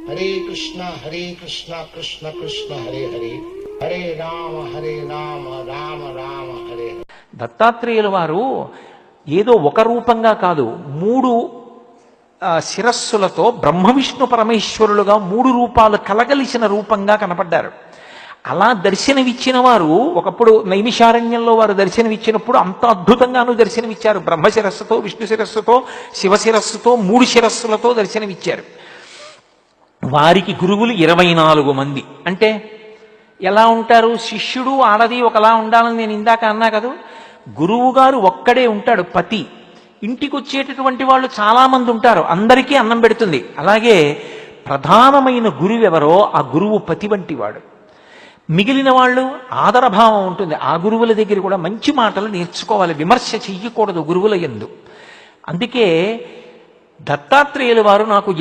హరే కృష్ణ కృష్ణ కృష్ణ హరే హరే, హరే రామ రామ రామ హరే హరే. దత్తాత్రేయుల వారు ఏదో ఒక రూపంగా కాదు, 3 శిరస్సులతో బ్రహ్మ విష్ణు పరమేశ్వరులుగా 3 రూపాలు కలగలిసిన రూపంగా కనపడ్డారు. అలా దర్శనమిచ్చిన వారు ఒకప్పుడు నైమిషారణ్యంలో వారు దర్శనమిచ్చినప్పుడు అంత అద్భుతంగానూ దర్శనమిచ్చారు. బ్రహ్మ శిరస్సుతో, విష్ణు శిరస్సుతో, శివ శిరస్సుతో 3 శిరస్సులతో దర్శనమిచ్చారు. వారికి గురువులు 24 మంది. అంటే ఎలా ఉంటారు? శిష్యుడు ఆడది ఒకలా ఉండాలని నేను ఇందాక అన్నా కదా. గురువు గారు ఒక్కడే ఉంటాడు, పతి. ఇంటికి వచ్చేటటువంటి వాళ్ళు చాలా మంది ఉంటారు, అందరికీ అన్నం పెడుతుంది. అలాగే ప్రధానమైన గురువు ఎవరో ఆ గురువు పతి వంటి వాడు. మిగిలిన వాళ్ళు ఆదరభావం ఉంటుంది. ఆ గురువుల దగ్గర కూడా మంచి మాటలు నేర్చుకోవాలి, విమర్శ చెయ్యకూడదు గురువుల యందు. అందుకే దత్తాత్రేయుల వారు నాకు